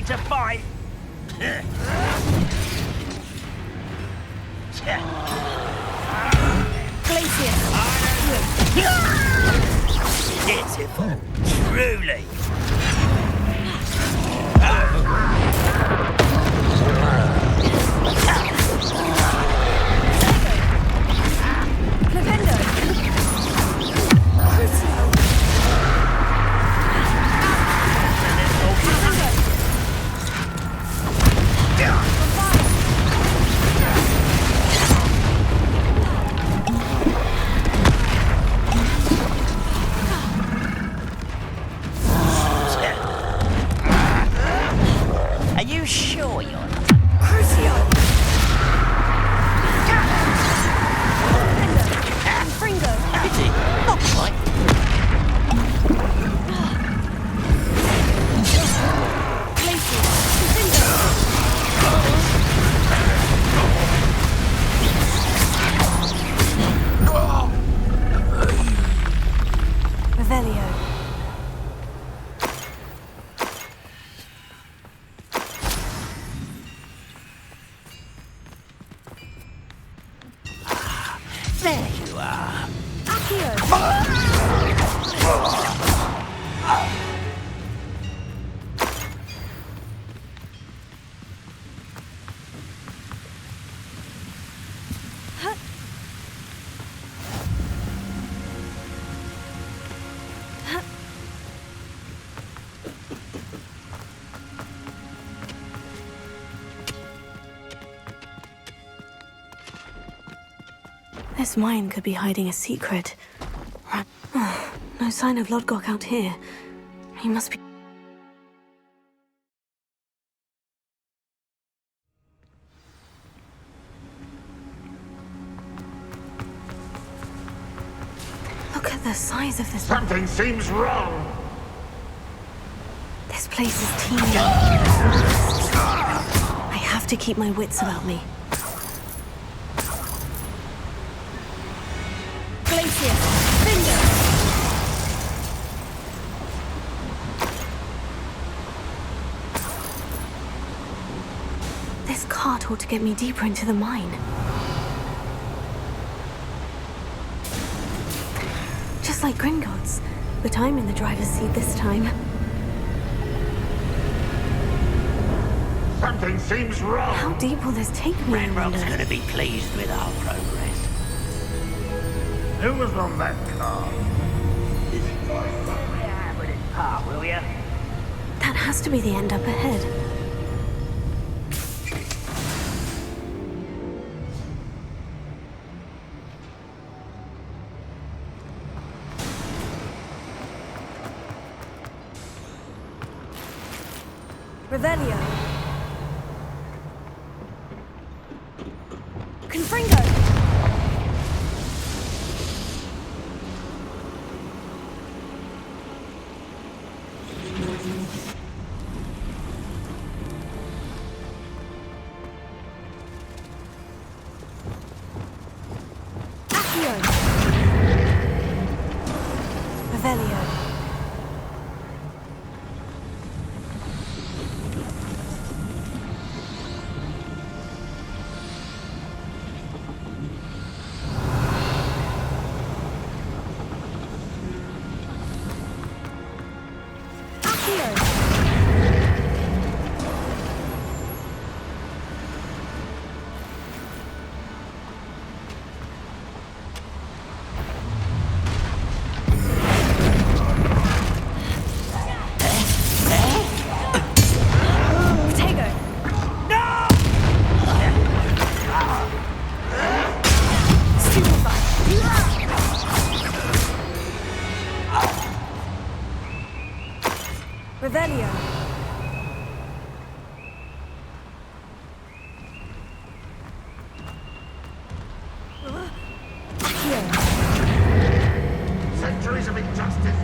to fight. Pitiful, truly. Are you sure you're not? Crucio! Fringo! Pity. Not quite. Revelio. There you are. Accio. This mine could be hiding a secret. No sign of Lodgok out here. He must be... Look at the size of this... Something seems wrong! This place is teeming. I have to keep my wits about me. This cart ought to get me deeper into the mine. Just like Gringotts, but I'm in the driver's seat this time. Something seems wrong! How deep will this take me, I wonder? Renrock's gonna be pleased with our progress. Who was on that car? Yeah, but it's part, will ya? That has to be the end up ahead. Revelio. Confringo. Accio. Revelio. Revelio. Centuries of injustice!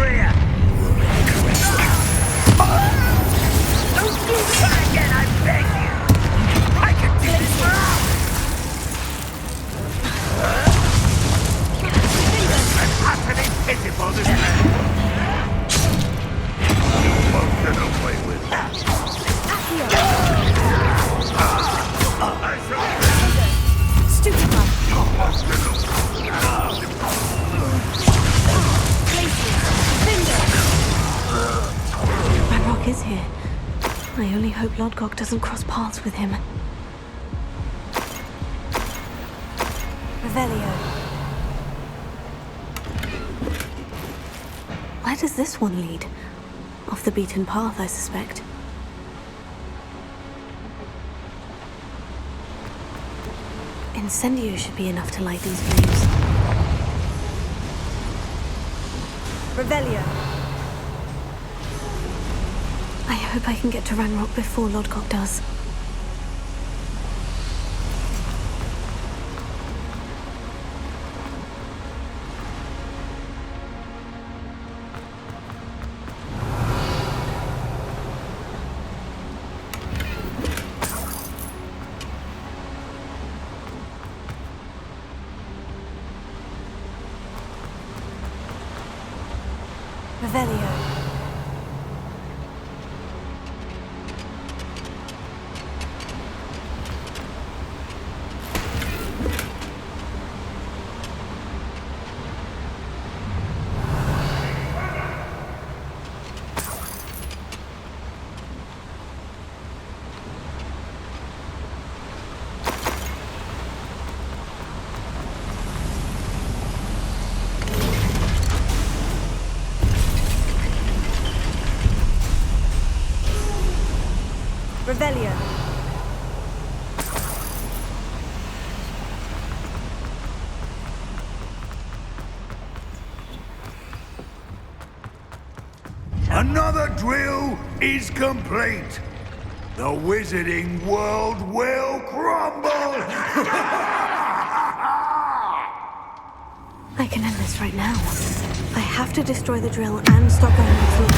here! Don't do that again, I beg you! I can do this for hours! I'm utterly pitiful this man! You won't get away with that! I shall Stupid one. Ranrock is here. I only hope Lodgok doesn't cross paths with him. Revelio. Where does this one lead? Off the beaten path, I suspect. Incendio should be enough to light these flames. Revelio. I hope I can get to Ranrock before Lodgok does. Revelio. Revelio. Another drill is complete. The wizarding world will crumble! I can end this right now. I have to destroy the drill and stop Ranrock's launch.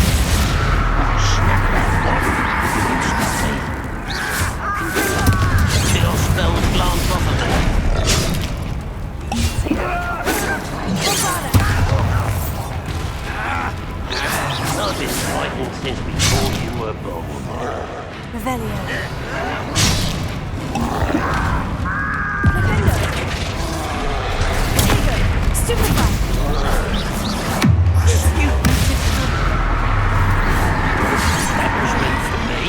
Your spells glance off of them. I've been fighting since before you were born. Revelio. Stupefy! That was meant for me.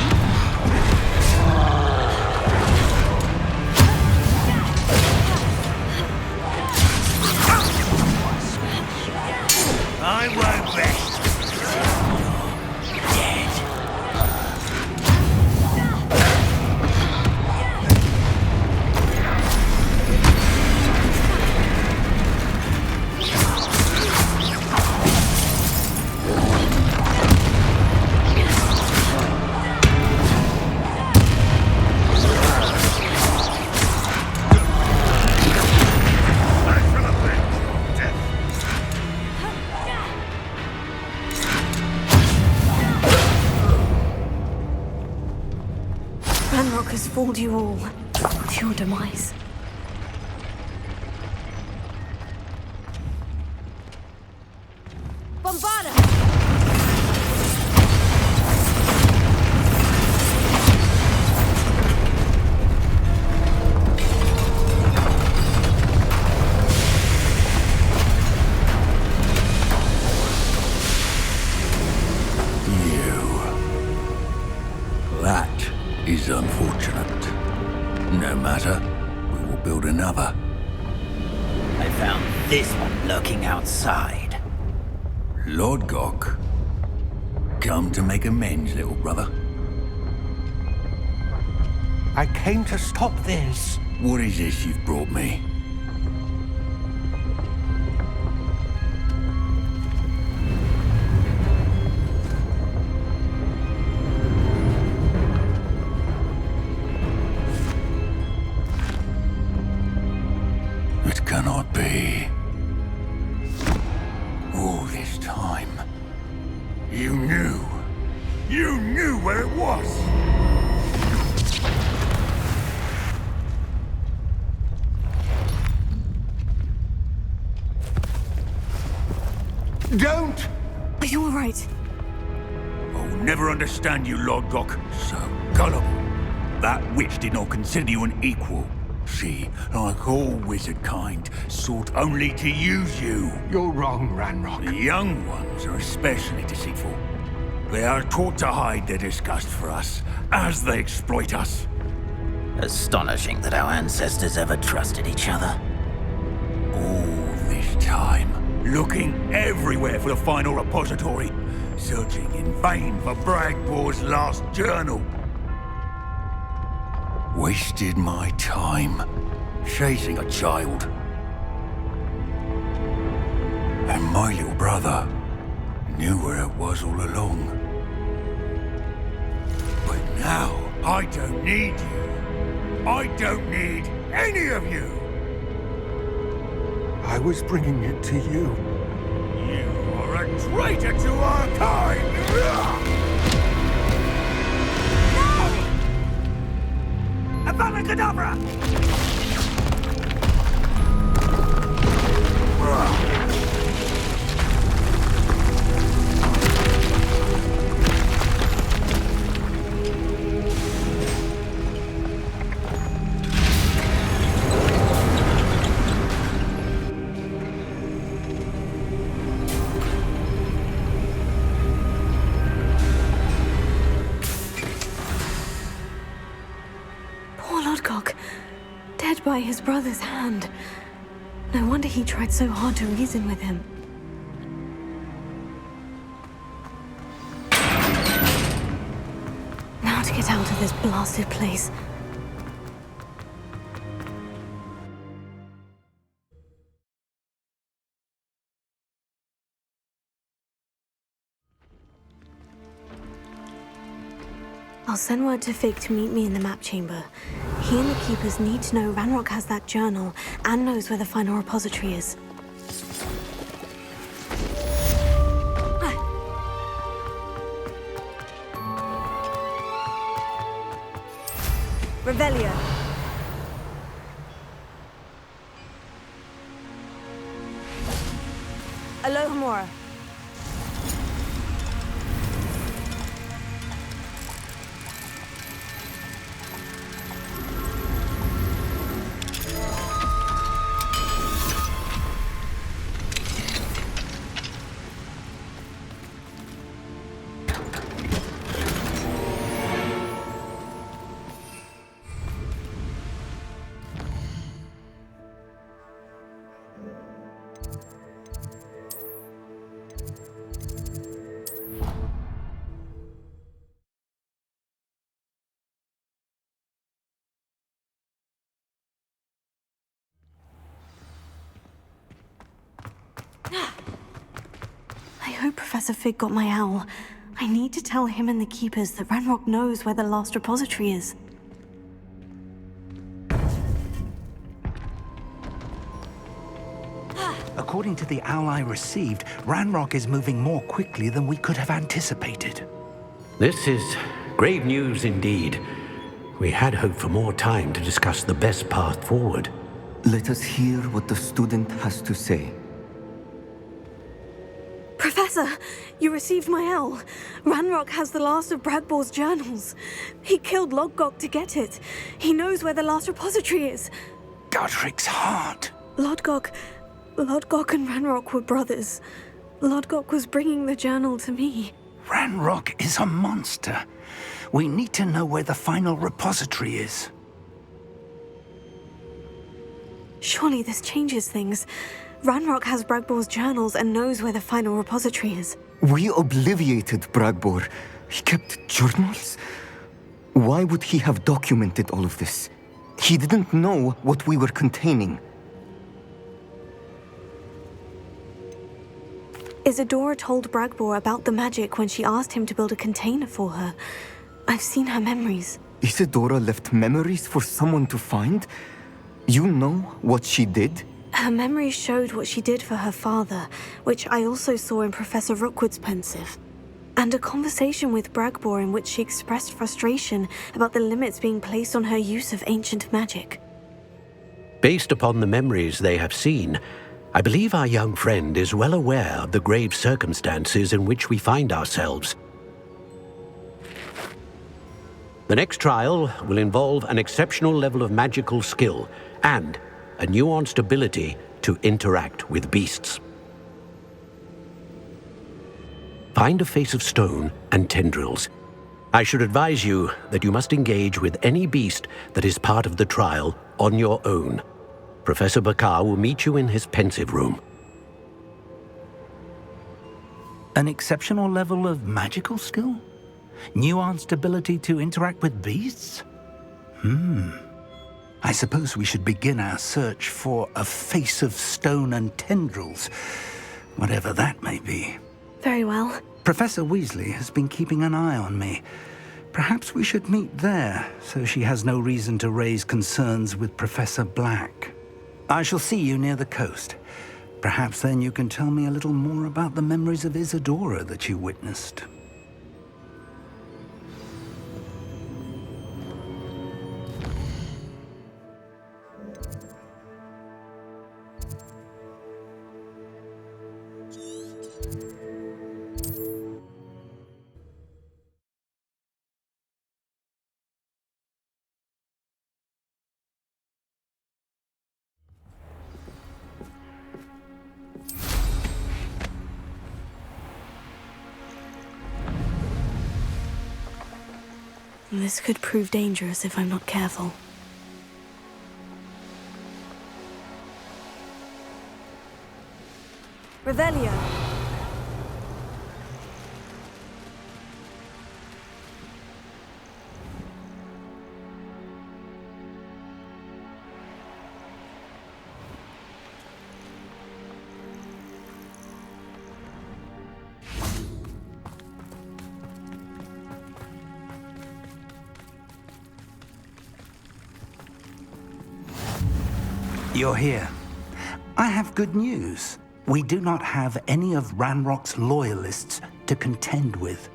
I won't rest. Ranrock has fooled you all. To your demise. Bombarda! That is unfortunate. No matter, we will build another. I found this one lurking outside. Lord Gok, come to make amends, little brother. I came to stop this. What is this you've brought me? It cannot be. All this time, You knew. You knew where it was! Don't! Are you alright? I'll never understand you, Lodgok. So gullible. That witch did not consider you an equal. She, like all wizard kind, sought only to use you. You're wrong, Ranrock. The young ones are especially deceitful. They are taught to hide their disgust for us, as they exploit us. Astonishing that our ancestors ever trusted each other. All this time, looking everywhere for the final repository, searching in vain for Bragbor's last journal. Wasted my time chasing a child. And my little brother knew where it was all along. But now, I don't need you. I don't need any of you. I was bringing it to you. You are a traitor to our kind! Avada Kedavra! Dead by his brother's hand. No wonder he tried so hard to reason with him. Now to get out of this blasted place. I'll send word to Fig to meet me in the map chamber. He and the Keepers need to know Ranrock has that journal and knows where the final repository is. Revelio. Alohomora. I hope Professor Fig got my owl. I need to tell him and the Keepers that Ranrock knows where the last repository is. According to the owl I received, Ranrock is moving more quickly than we could have anticipated. This is grave news indeed. We had hoped for more time to discuss the best path forward. Let us hear what the student has to say. Professor, you received my owl. Ranrock has the last of Bragbor's journals. He killed Lodgok to get it. He knows where the last repository is. Godric's heart. Lodgok and Ranrock were brothers. Lodgok was bringing the journal to me. Ranrock is a monster. We need to know where the final repository is. Surely this changes things. Ranrock has Bragbor's journals and knows where the final repository is. We obliviated Bragbor. He kept journals? Why would he have documented all of this? He didn't know what we were containing. Isadora told Bragbor about the magic when she asked him to build a container for her. I've seen her memories. Isadora left memories for someone to find? You know what she did? Her memories showed what she did for her father, which I also saw in Professor Rookwood's pensive. and a conversation with Bragbor in which she expressed frustration about the limits being placed on her use of ancient magic. Based upon the memories they have seen, I believe our young friend is well aware of the grave circumstances in which we find ourselves. The next trial will involve an exceptional level of magical skill and a nuanced ability to interact with beasts. Find a face of stone and tendrils. I should advise you that you must engage with any beast that is part of the trial on your own. Professor Bakar will meet you in his pensive room. An exceptional level of magical skill? Nuanced ability to interact with beasts? I suppose we should begin our search for a face of stone and tendrils, whatever that may be. Very well. Professor Weasley has been keeping an eye on me. Perhaps we should meet there, so she has no reason to raise concerns with Professor Black. I shall see you near the coast. Perhaps then you can tell me a little more about the memories of Isadora that you witnessed. This could prove dangerous if I'm not careful. Revelio. You're here. I have good news. We do not have any of Ranrock's loyalists to contend with.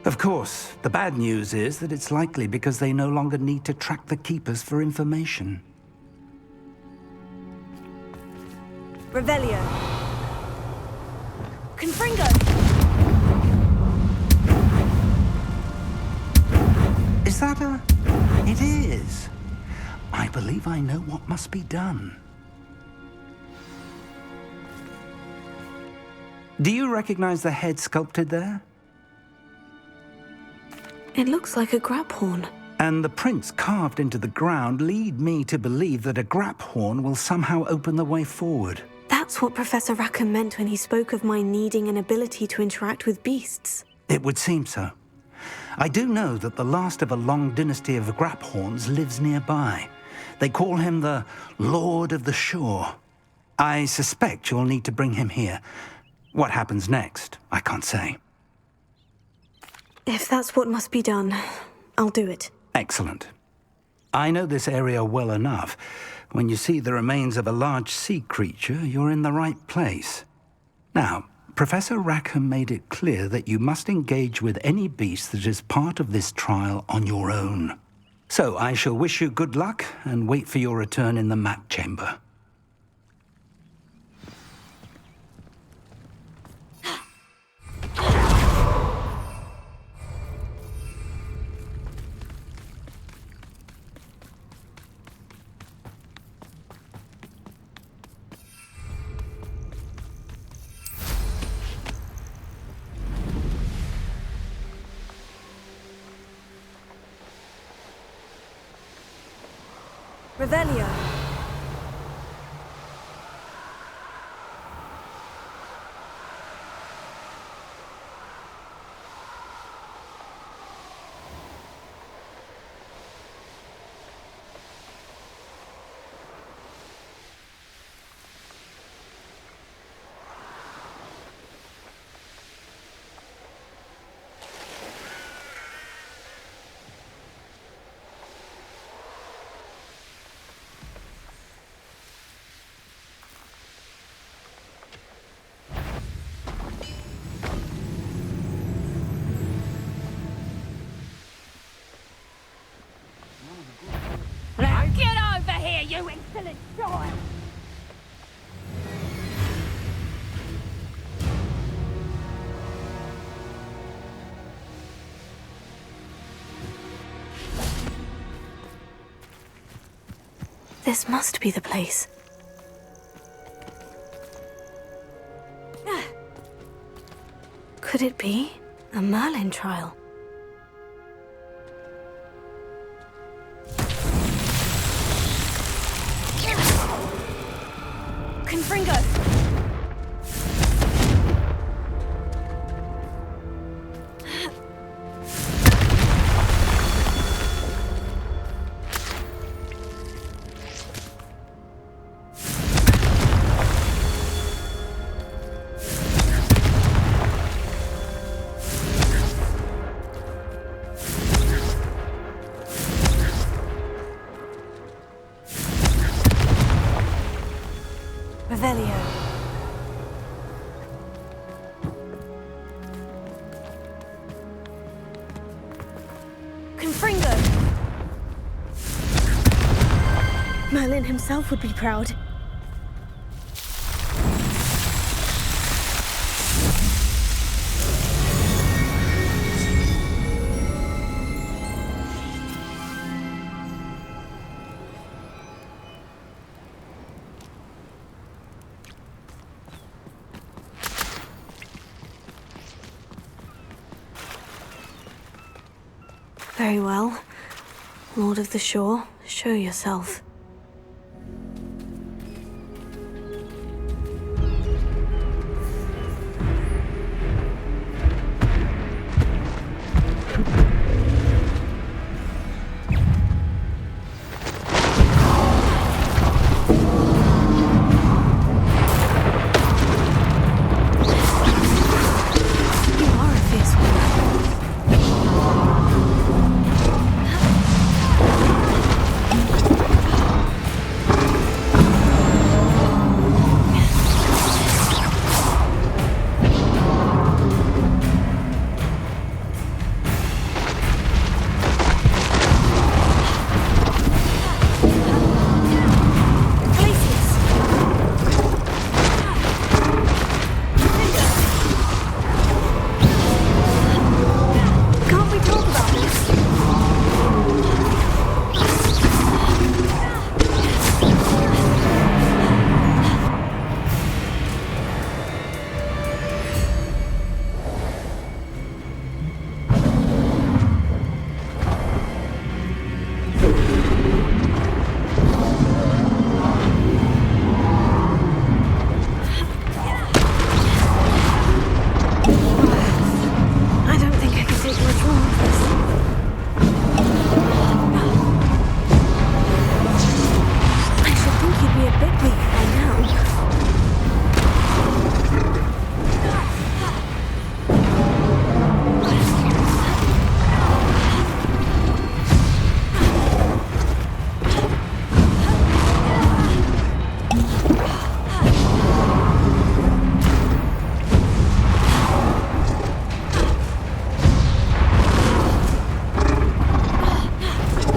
Of course, the bad news is that it's likely because they no longer need to track the Keepers for information. Revelio. Confringo! Is that a... It is. I believe I know what must be done. Do you recognize the head sculpted there? It looks like a grab horn. And the prints carved into the ground lead me to believe that a grap horn will somehow open the way forward. That's what Professor Rackham meant when he spoke of my needing an ability to interact with beasts. It would seem so. I do know that the last of a long dynasty of grap horns lives nearby. They call him the Lord of the Shore. I suspect you'll need to bring him here. What happens next, I can't say. If that's what must be done, I'll do it. Excellent. I know this area well enough. When you see the remains of a large sea creature, you're in the right place. Now, Professor Rackham made it clear that you must engage with any beast that is part of this trial on your own. So I shall wish you good luck and wait for your return in the map chamber. Revelio. You insolent child! This must be the place. Could it be a Merlin trial? Confringo! Revelio. Confringo! Merlin himself would be proud. Very well. Lord of the Shore, show yourself. You are a fierce woman. Can't we talk about this? I don't think I can take much more of this. I should think you'd be a bit weak by now.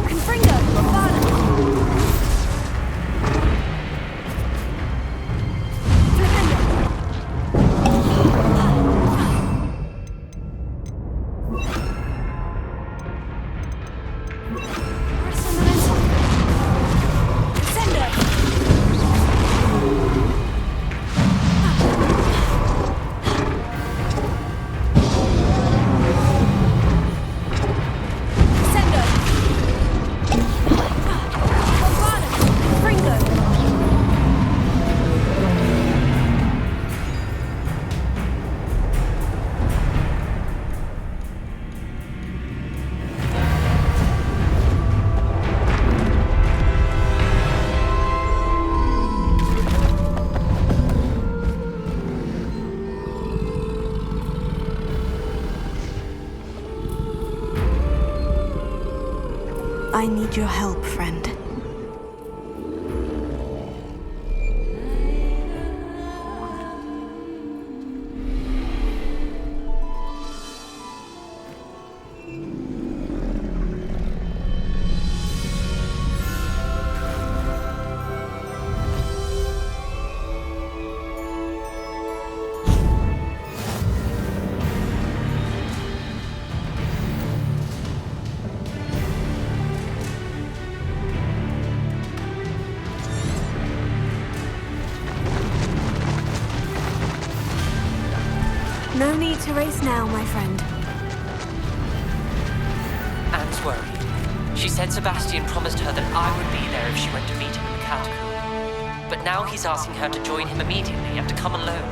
Confringo, Bravado! I need your help, friend. race now, my friend. Anne's worried. She said Sebastian promised her that I would be there if she went to meet him in the catacomb. But now he's asking her to join him immediately and to come alone.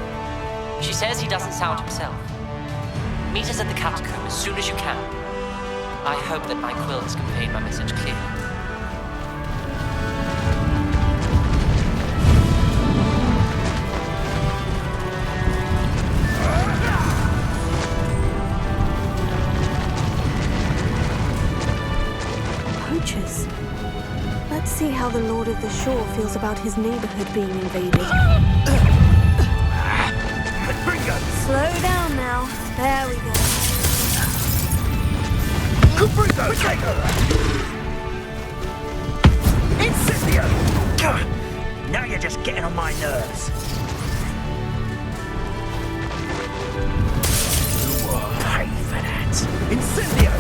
She says he doesn't sound himself. Meet us at the catacomb as soon as you can. I hope that my quill has conveyed my message clearly. Poachers. Let's see how the Lord of the Shore feels about his neighborhood being invaded. Slow down now. There we go. Incendio! Now you're just getting on my nerves. You will pay for that. Incendio!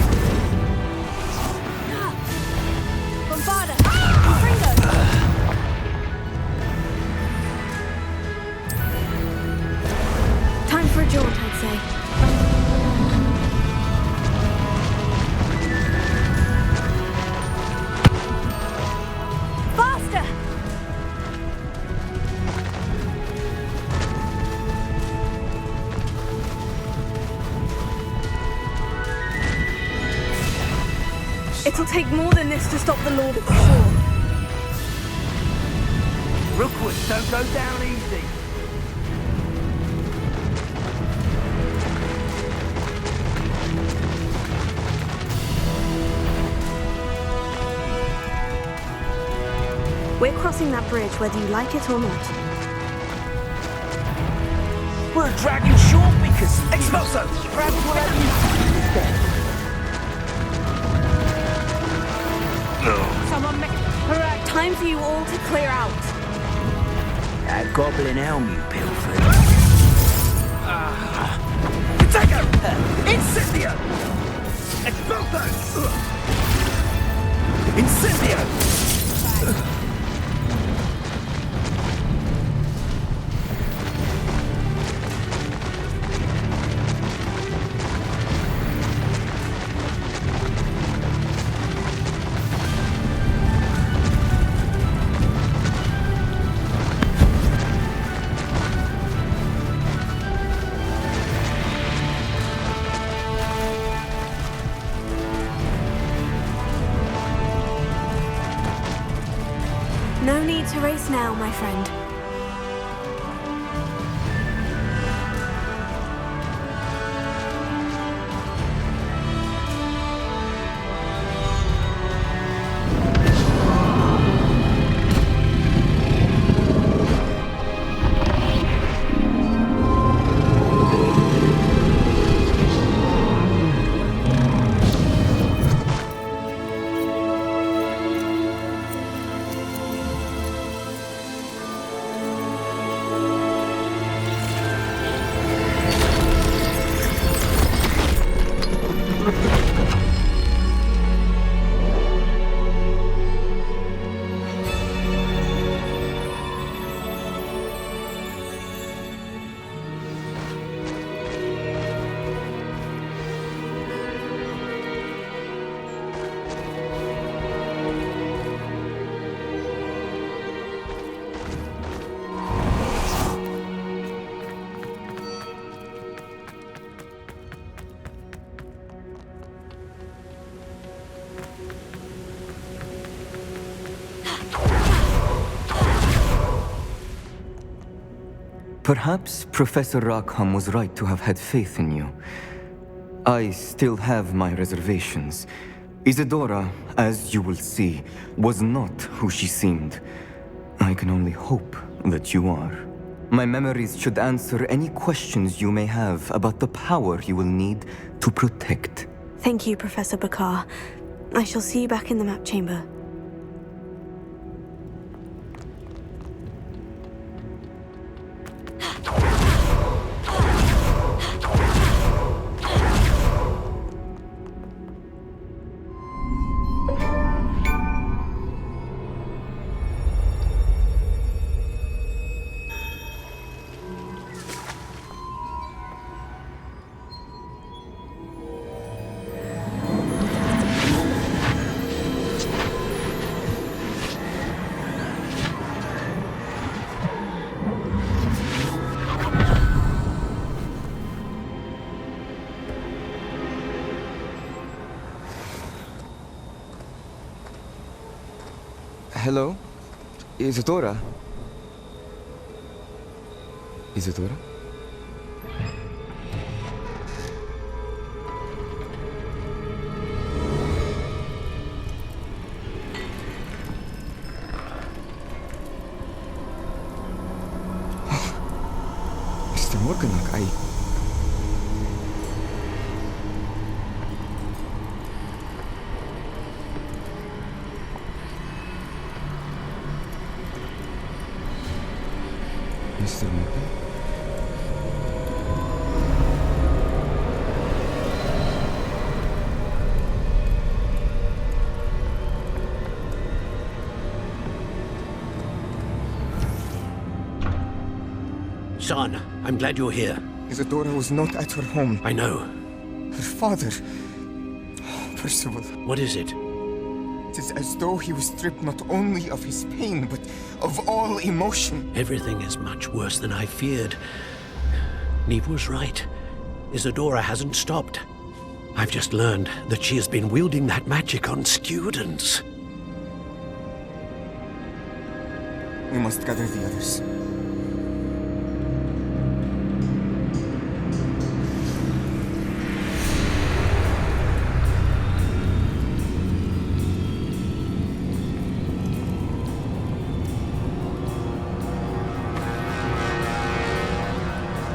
Bombarda! Fringo! Time for a jaunt, I'd say. It'll take more than this to stop the Lord of the Shore. Rookwood, don't go down easy. We're crossing that bridge whether you like it or not. We're a dragon short because Expulso! Grab whatever you instead. Someone make it. Time for you all to clear out. That goblin elm you pilfered. Potato! Incendio! Expulso! Incendio! No need to race now, my friend. Perhaps Professor Rackham was right to have had faith in you. I still have my reservations. Isadora, as you will see, was not who she seemed. I can only hope that you are. My memories should answer any questions you may have about the power you will need to protect. Thank you, Professor Bakar. I shall see you back in the map chamber. Hello? Isadora? Isadora? Mr. Morganach, Mr. Morgan? Son, I'm glad you're here. Isadora was not at her home. I know. Her father... Percival. What is it? It is as though he was stripped not only of his pain, but of all emotion. Everything is much worse than I feared. Neve was right. Isadora hasn't stopped. I've just learned that she has been wielding that magic on students. We must gather the others.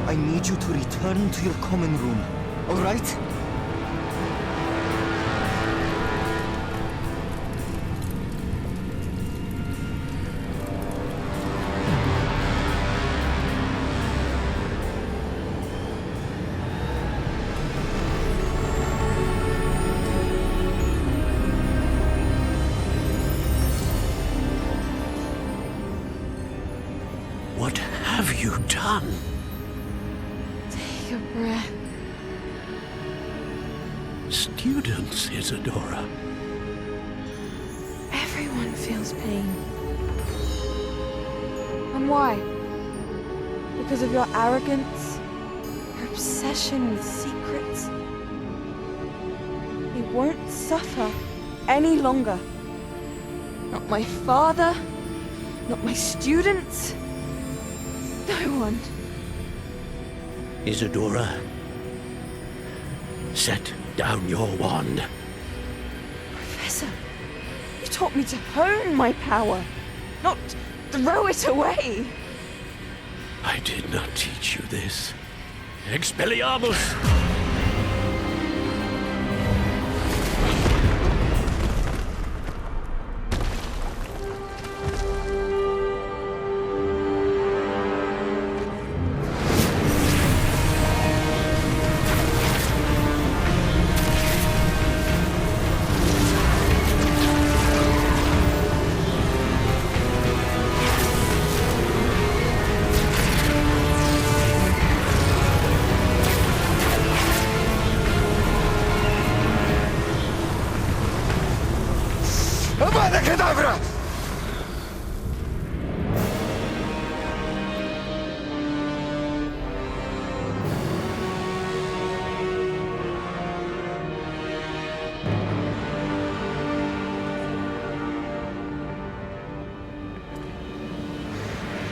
I need you to return to your common room, all right? What have you done? Take a breath. Students, Isadora. Everyone feels pain. And why? Because of your arrogance? Your obsession with secrets? He won't suffer any longer. Not my father, not my students, no one. Isadora, set down your wand. Professor, you taught me to hone my power, not throw it away. I did not teach you this. Expelliarmus! Avada Kedavra!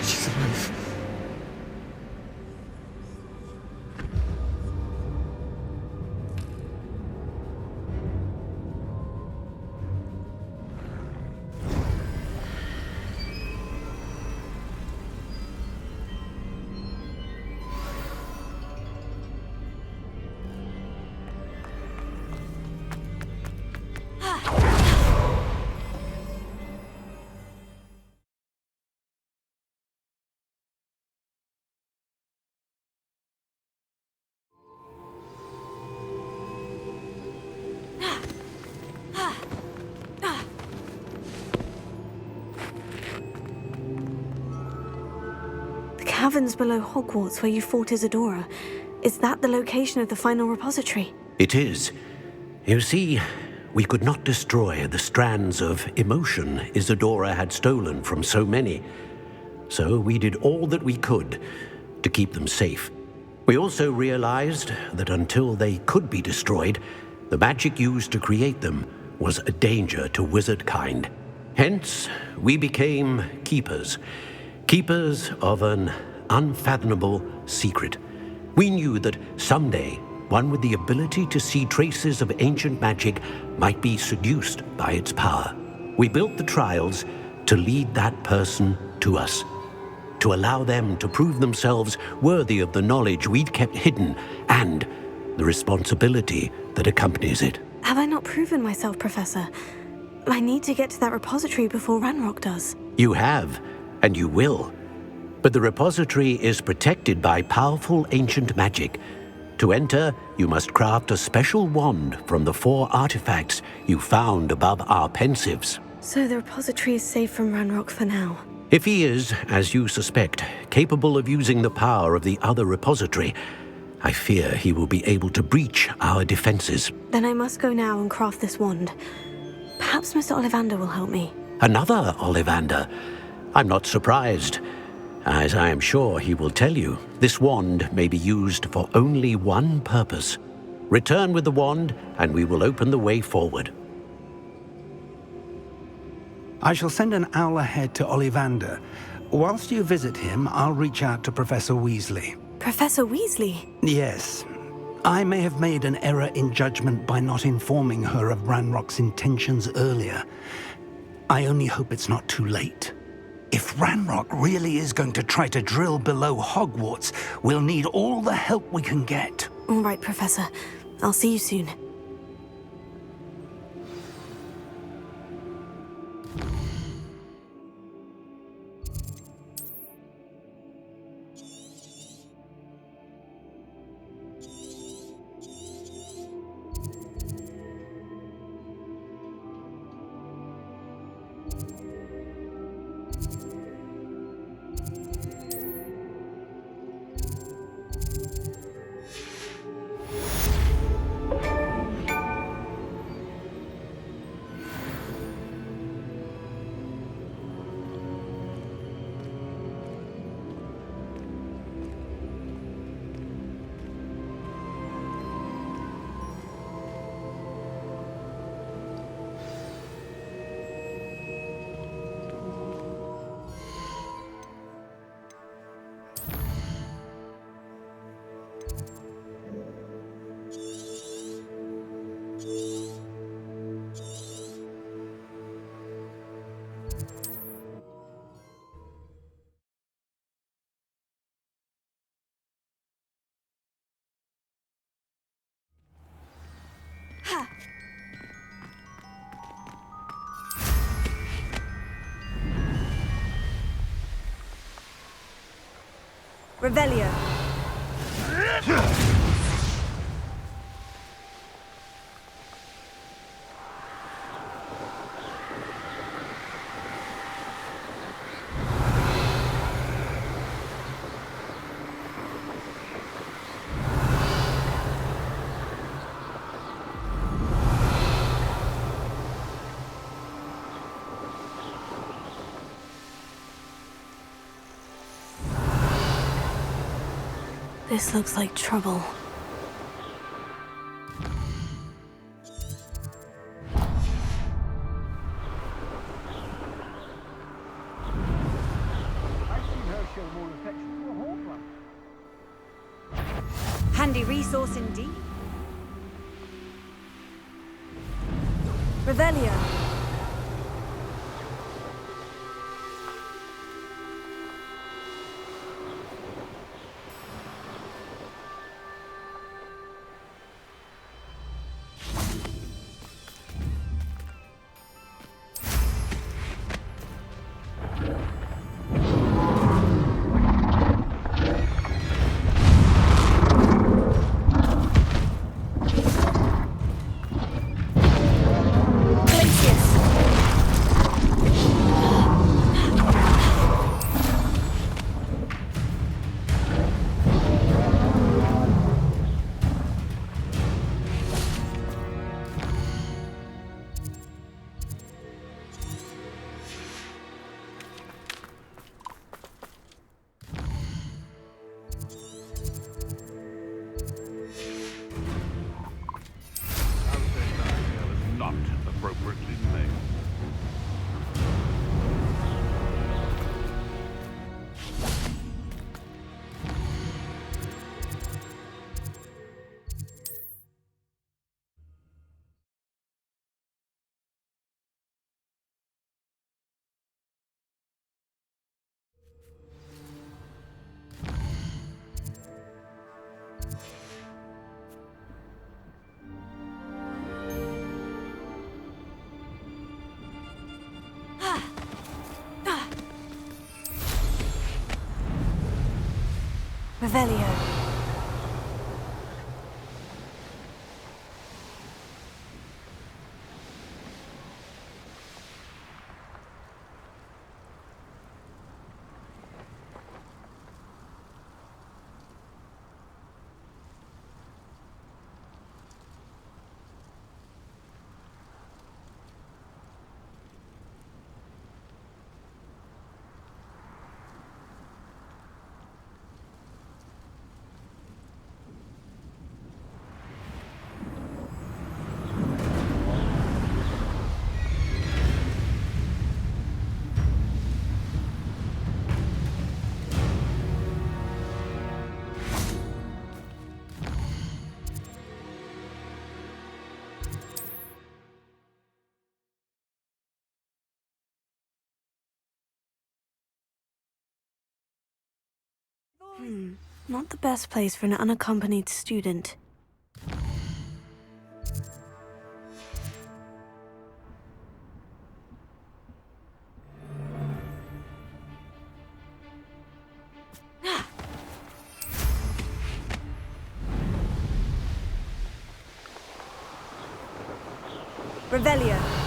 She's alive. Caverns below Hogwarts where you fought Isadora. Is that the location of the final repository? It is. You see, we could not destroy the strands of emotion Isadora had stolen from so many. So we did all that we could to keep them safe. We also realized that until they could be destroyed, the magic used to create them was a danger to wizard kind. Hence, we became keepers. Keepers of an unfathomable secret. We knew that someday, one with the ability to see traces of ancient magic might be seduced by its power. We built the trials to lead that person to us, to allow them to prove themselves worthy of the knowledge we'd kept hidden and the responsibility that accompanies it. Have I not proven myself, Professor? I need to get to that repository before Ranrock does. You have, and you will. But the repository is protected by powerful ancient magic. To enter, you must craft a special wand from the 4 artifacts you found above our pensives. So the repository is safe from Ranrock for now. If he is, as you suspect, capable of using the power of the other repository, I fear he will be able to breach our defenses. Then I must go now and craft this wand. Perhaps Mr. Ollivander will help me. Another Ollivander? I'm not surprised. As I am sure he will tell you, this wand may be used for only one purpose. Return with the wand, and we will open the way forward. I shall send an owl ahead to Ollivander. Whilst you visit him, I'll reach out to Professor Weasley. Professor Weasley? Yes. I may have made an error in judgment by not informing her of Ranrock's intentions earlier. I only hope it's not too late. If Ranrock really is going to try to drill below Hogwarts, we'll need all the help we can get. All right, Professor. I'll see you soon. Revelio. This looks like trouble. Handy resource indeed. Revelio. Glacius. Revelio. Not the best place for an unaccompanied student. Revelio.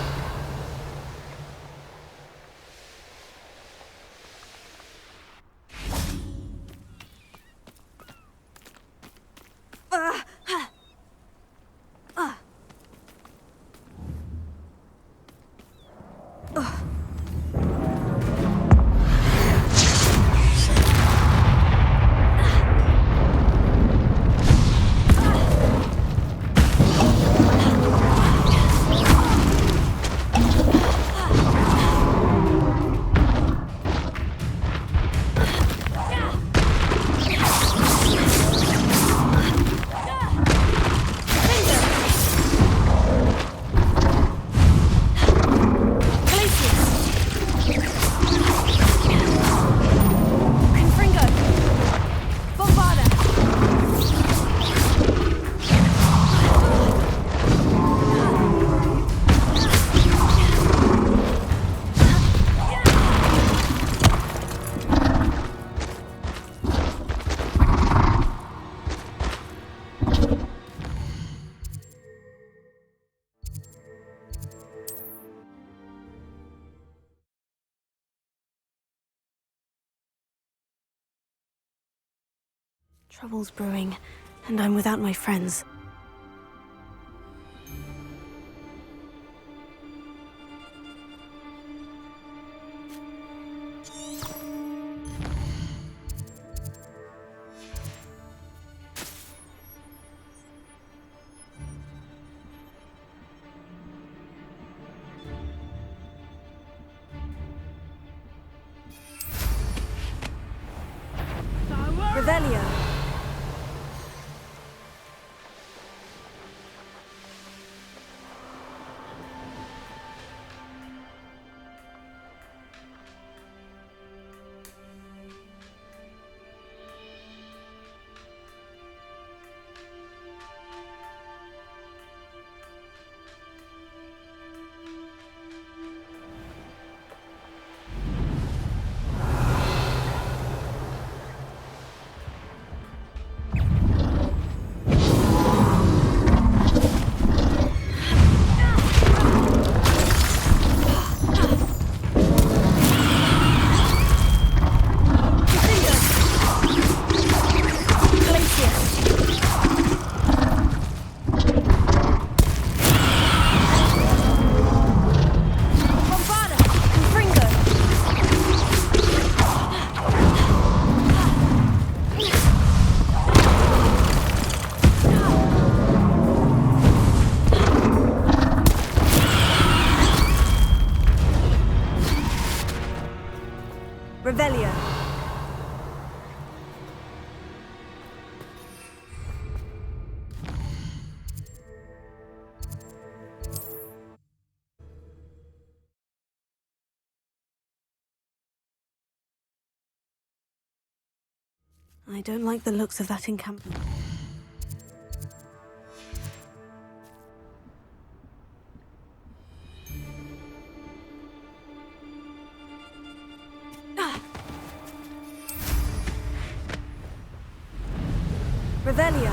Trouble's brewing, and I'm without my friends. Revelio. Revelio. I don't like the looks of that encampment. Revelio.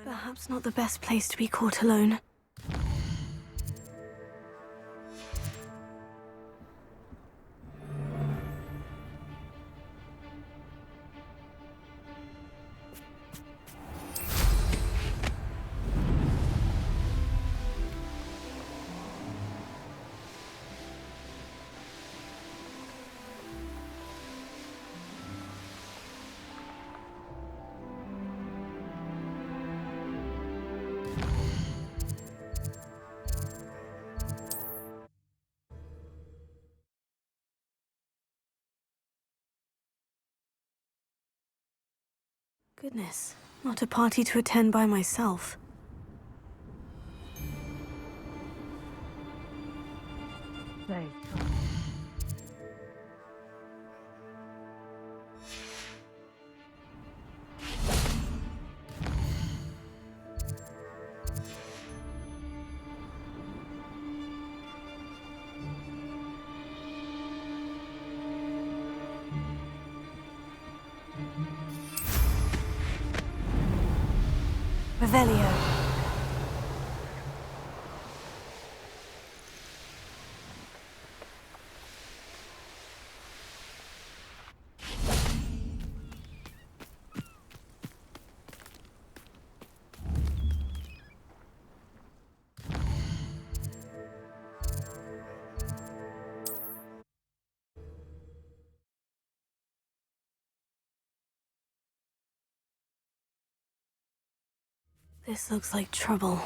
Perhaps not the best place to be caught alone. Goodness, not a party to attend by myself. Revelio. This looks like trouble.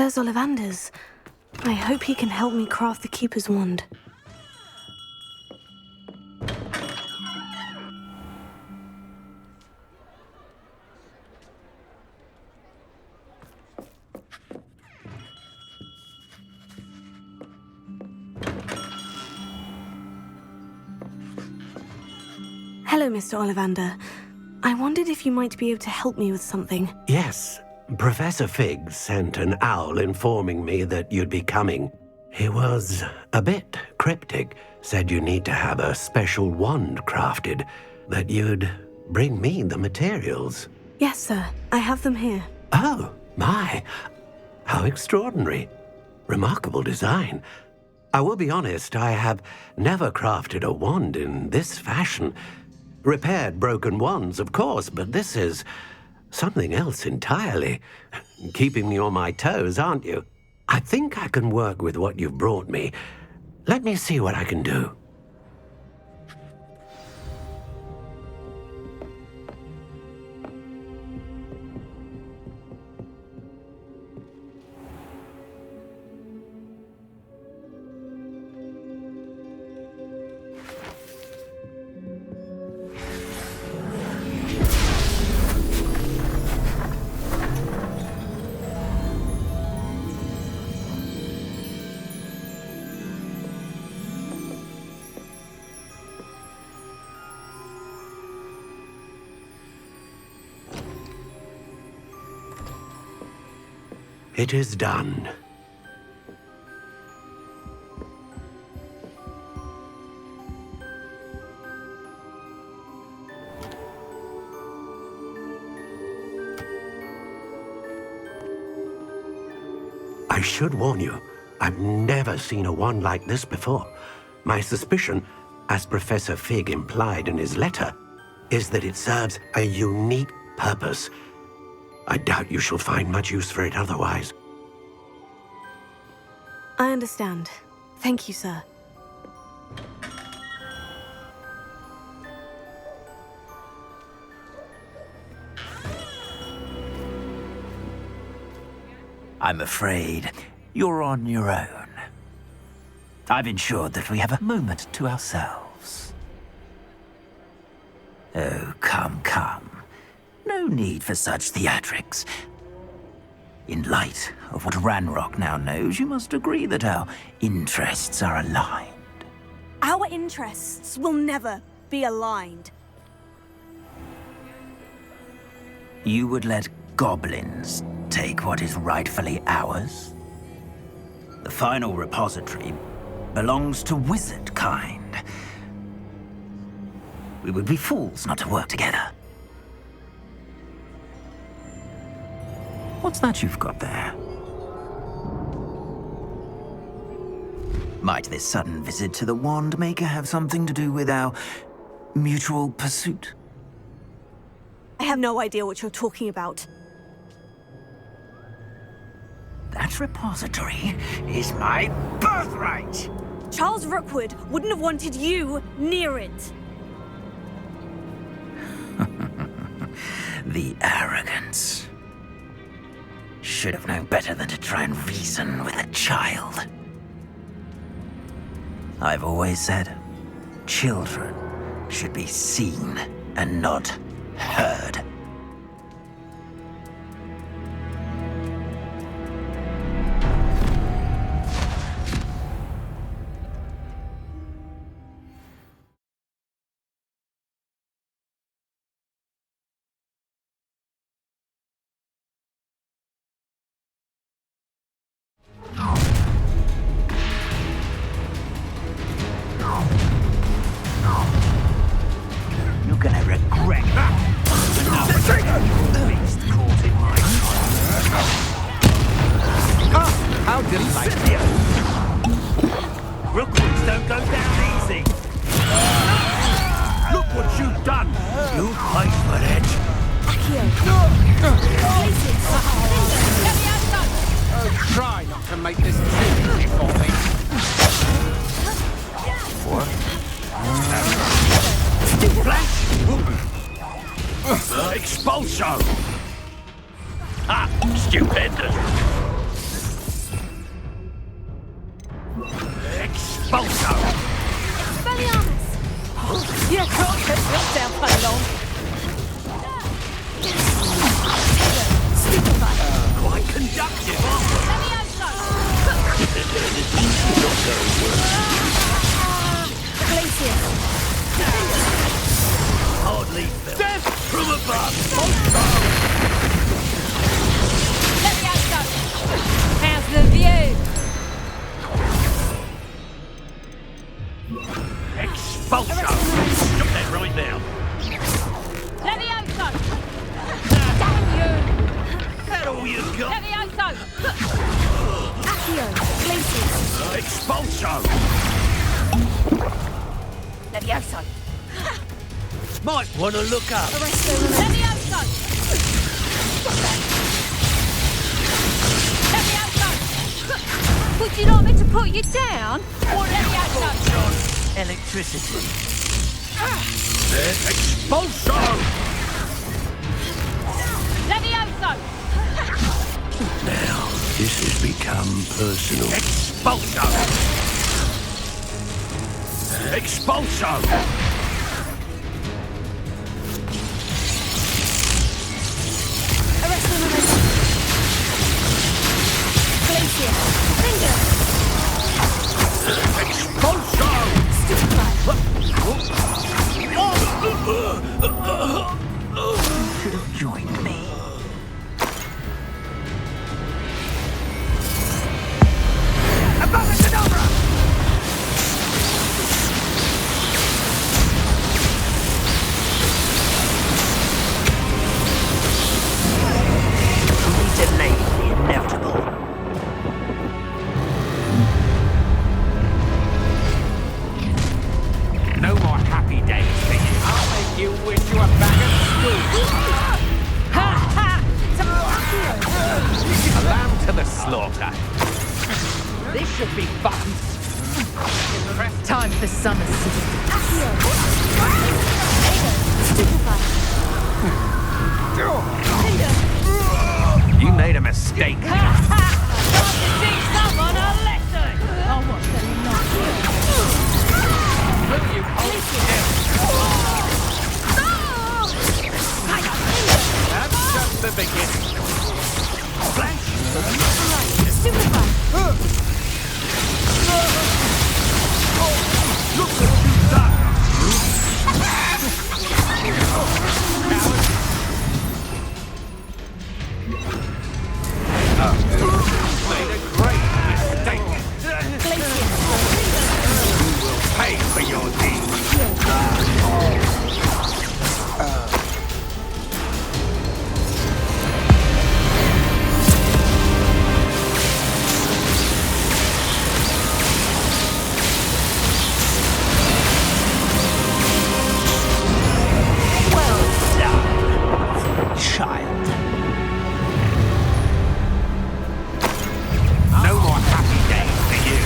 There's Ollivander's. I hope he can help me craft the Keeper's wand. Hello, Mr. Ollivander. I wondered if you might be able to help me with something. Yes, Professor Fig sent an owl informing me that you'd be coming. He was a bit cryptic, said you need to have a special wand crafted, that you'd bring me the materials. Yes, sir. I have them here. Oh, my. How extraordinary. Remarkable design. I will be honest, I have never crafted a wand in this fashion. Repaired broken wands, of course, but this is something else entirely. Keeping me on my toes, aren't you? I think I can work with what you've brought me. Let me see what I can do. It is done. I should warn you, I've never seen a wand like this before. My suspicion, as Professor Fig implied in his letter, is that it serves a unique purpose. I doubt you shall find much use for it otherwise. I understand. Thank you, sir. I'm afraid you're on your own. I've ensured that we have a moment to ourselves. Oh, come, come. No need for such theatrics. In light of what Ranrock now knows, you must agree that our interests are aligned. Our interests will never be aligned. You would let goblins take what is rightfully ours? The final repository belongs to wizard kind. We would be fools not to work together. What's that you've got there? Might this sudden visit to the Wand Maker have something to do with our mutual pursuit? I have no idea what you're talking about. That repository is my birthright! Charles Rookwood wouldn't have wanted you near it. The arrogance. Should have known better than to try and reason with a child. I've always said, children should be seen and not heard. You're gonna regret that. Beast caught in my trap. How delightful. Rookwoods don't go down easy. Look what you've done. You paid for it. Oh, try not to make this too easy for me. What? Expulso! Ah, stupid! Expulso! You can't keep this down for long. Quite conductive, hardly felt. Death from above! How's the view? Expulso! Stop that right now! That all you got? Expulso! Might want to look up. Would you like me to put you down? Electricity. Expulso! Now, this has become personal. Expulso! Expulso! Should have joined me. be fun. Time for summer season. You made a mistake. Time to teach someone a lesson. Oh, what's going on? Will you hold still? That's just the beginning. Look what you've done! Made a great mistake. You will pay for your deeds. Child. No more happy days for you.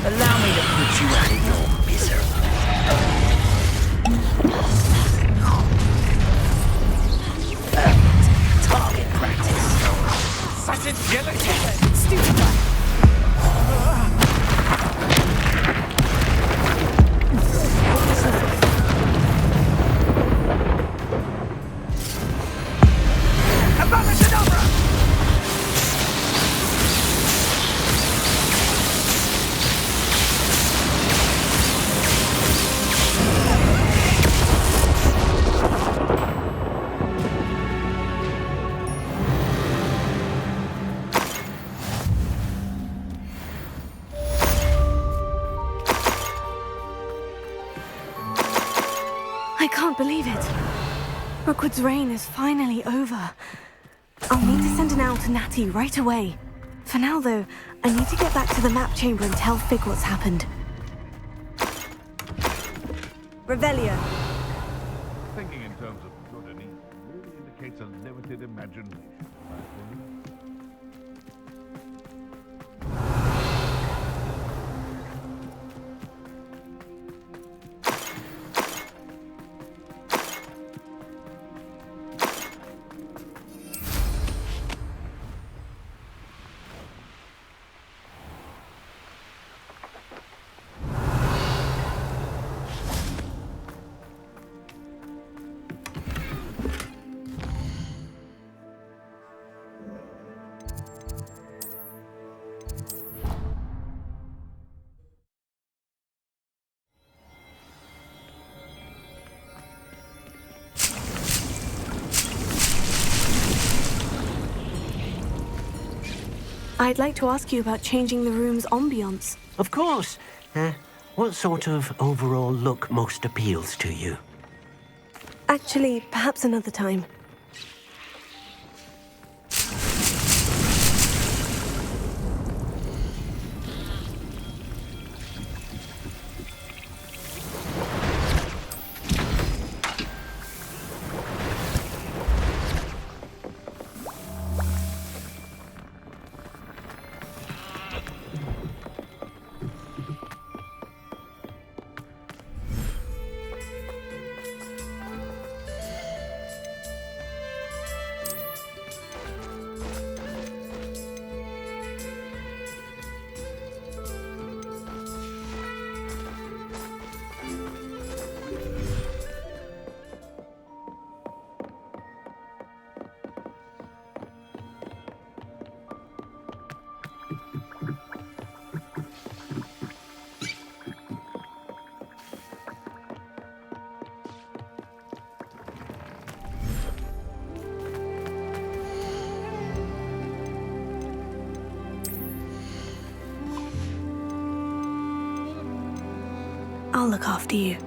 Allow me to put you out of your misery. Target practice. Such agility. I can't believe it. Rookwood's reign is finally over. I'll need to send an owl to Natty right away. For now, though, I need to get back to the map chamber and tell Fig what's happened. Revelio. Thinking in terms of good and evil really indicates a limited imagination. I'd like to ask you about changing the room's ambiance. Of course. What sort of overall look most appeals to you? Actually, perhaps another time. I'll look after you.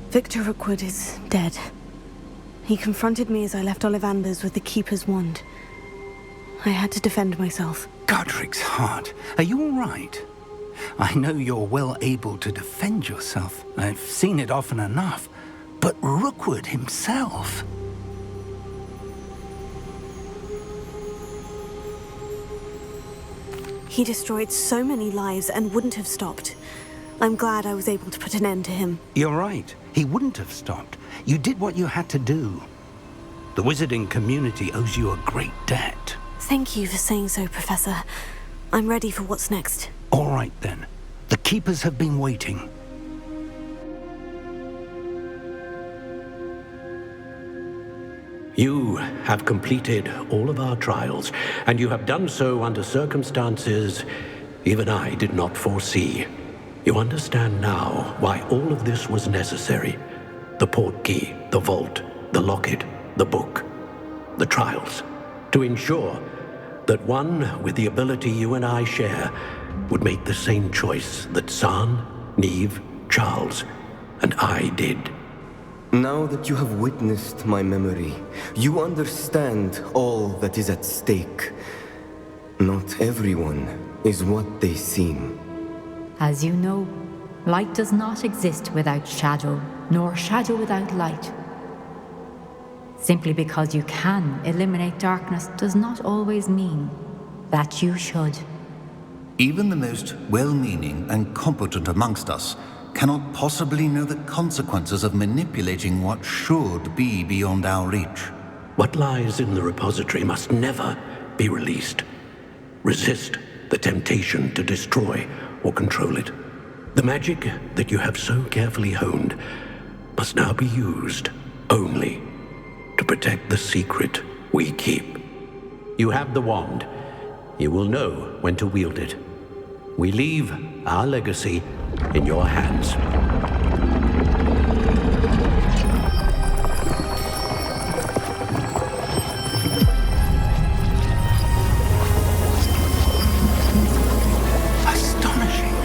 Victor Rookwood is dead. He confronted me as I left Ollivander's with the Keeper's wand. I had to defend myself. Godric's heart. Are you all right? I know you're well able to defend yourself. I've seen it often enough. But Rookwood himself... He destroyed so many lives and wouldn't have stopped. I'm glad I was able to put an end to him. You're right. He wouldn't have stopped. You did what you had to do. The wizarding community owes you a great debt. Thank you for saying so, Professor. I'm ready for what's next. All right, then. The Keepers have been waiting. You have completed all of our trials, and you have done so under circumstances even I did not foresee. You understand now why all of this was necessary. The portkey, the vault, the locket, the book, the trials. To ensure that one with the ability you and I share would make the same choice that San, Neve, Charles, and I did. Now that you have witnessed my memory, you understand all that is at stake. Not everyone is what they seem. As you know, light does not exist without shadow, nor shadow without light. Simply because you can eliminate darkness does not always mean that you should. Even the most well-meaning and competent amongst us cannot possibly know the consequences of manipulating what should be beyond our reach. What lies in the repository must never be released. Resist the temptation to destroy or control it. The magic that you have so carefully honed must now be used only to protect the secret we keep. You have the wand. You will know when to wield it. We leave our legacy in your hands. Astonishing.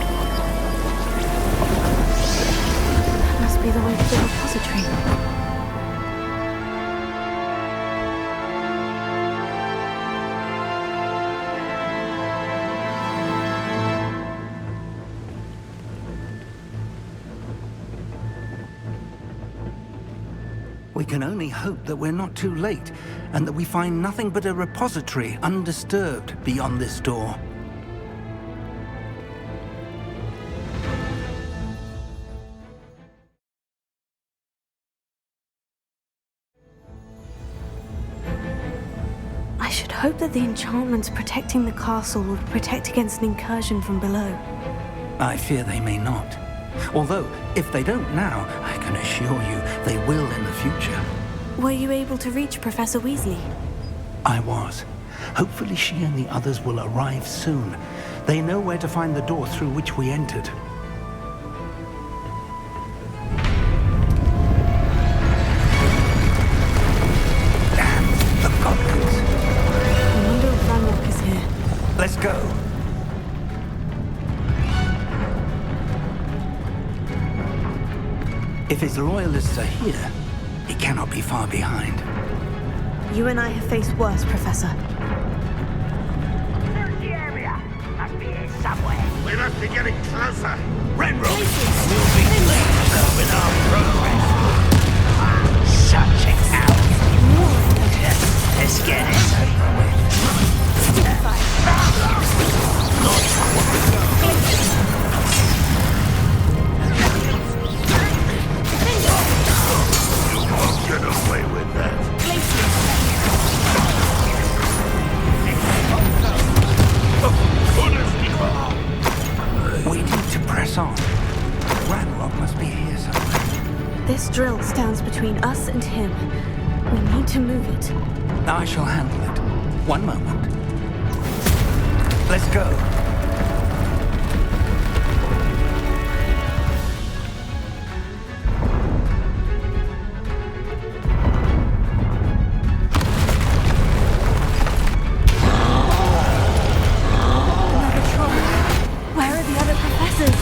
That must be the way to the repository. We can only hope that we're not too late, and that we find nothing but a repository undisturbed beyond this door. I should hope that the enchantments protecting the castle will protect against an incursion from below. I fear they may not. Although, if they don't now, I can assure you they will in the future. Were you able to reach Professor Weasley? I was. Hopefully she and the others will arrive soon. They know where to find the door through which we entered. Damn the goblins. I wonder if Ranrock is here. Let's go. If his loyalists are here, he cannot be far behind. You and I have faced worse, Professor. Search the area. Must be here somewhere. We must be getting closer. Renrock will be late with our progress. Such a coward. Let's get it over with. You won't get away with that. We need to press on. Ranrock must be here somewhere. This drill stands between us and him. We need to move it. I shall handle it. One moment. Let's go. Another troll. Where are the other professors?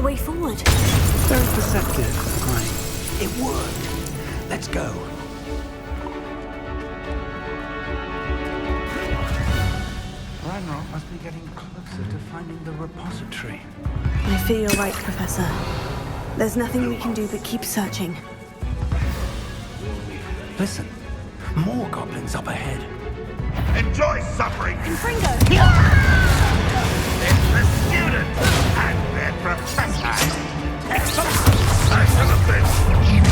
way forward. Very perceptive, It worked. Let's go. Ranrock must be getting closer to finding the repository. I fear you're right, Professor. There's nothing we can do but keep searching. Listen, more goblins up ahead. Enjoy suffering! Confringo! It's the students and their professor! I should have been!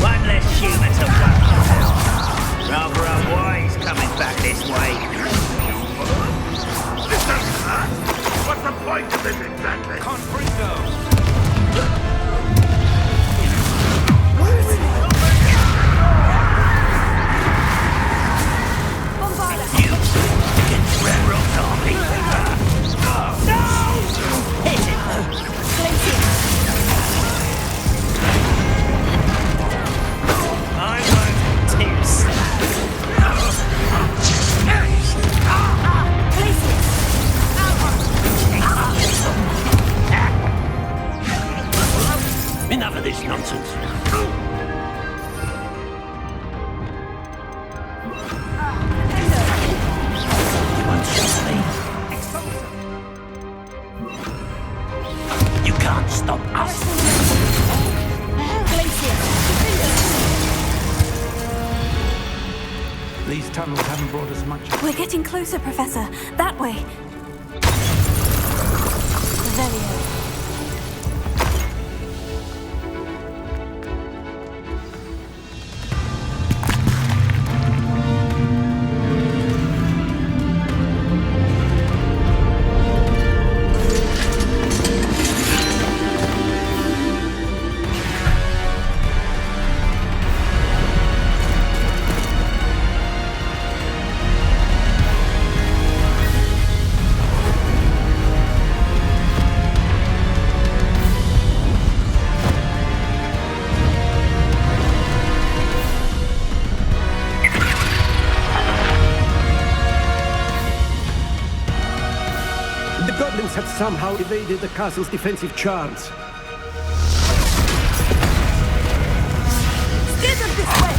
One less human to worry about. Rather unwise coming back this way. This doesn't hurt! What's the point of this exactly? Confringo! Enough of this nonsense. You won't stop me. You can't stop us. These tunnels haven't brought us much. We're getting closer, Professor. That way. Revelio. Have somehow evaded the castle's defensive charms. Steer them this way!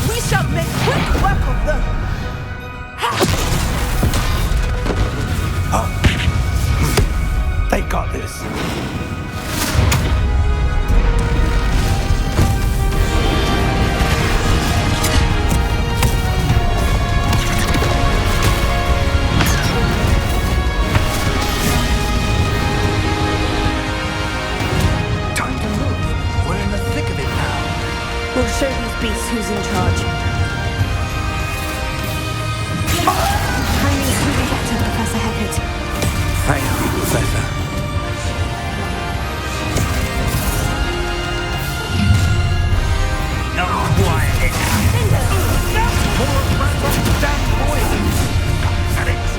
We shall make quick work of them! They got this. We'll show these beasts who's in charge. Timing's really better, Professor Hecat. Thank you, Professor. Not quiet enough. More Ranrock's damn poison! And it's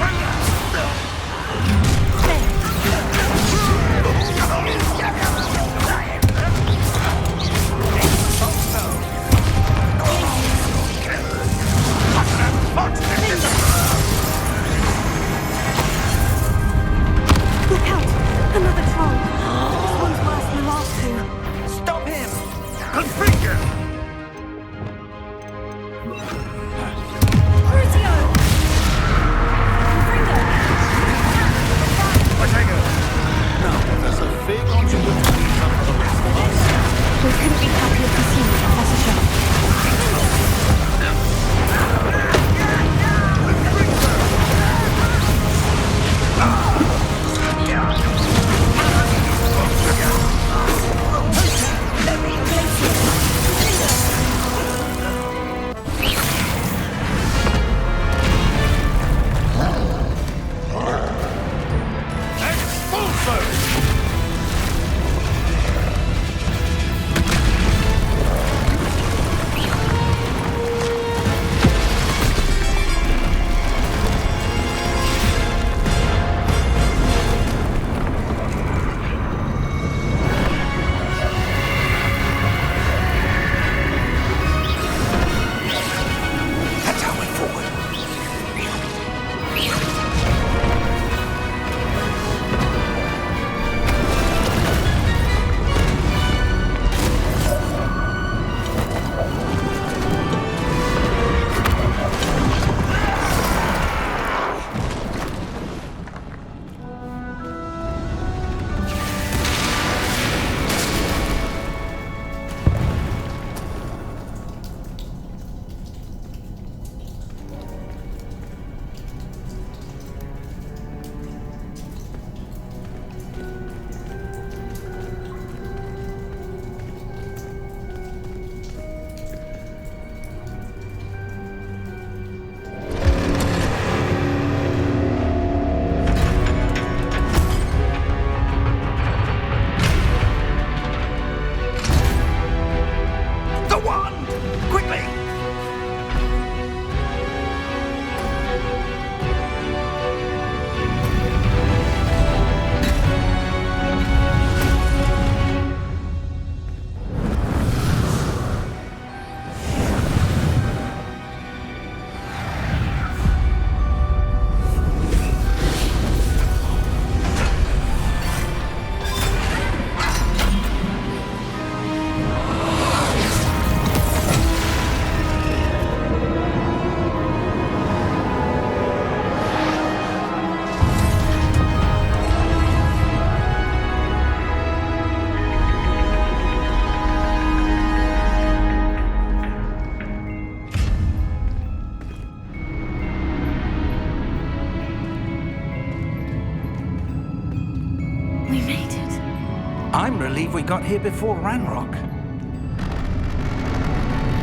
I'm relieved we got here before Ranrock.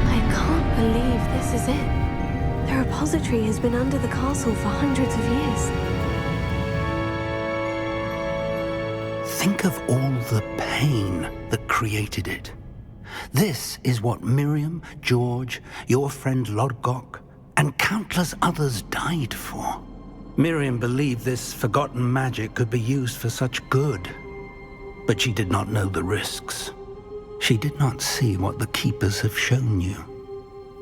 I can't believe this is it. The repository has been under the castle for hundreds of years. Think of all the pain that created it. This is what Miriam, George, your friend Lodgok, and countless others died for. Miriam believed this forgotten magic could be used for such good. But she did not know the risks. She did not see what the Keepers have shown you.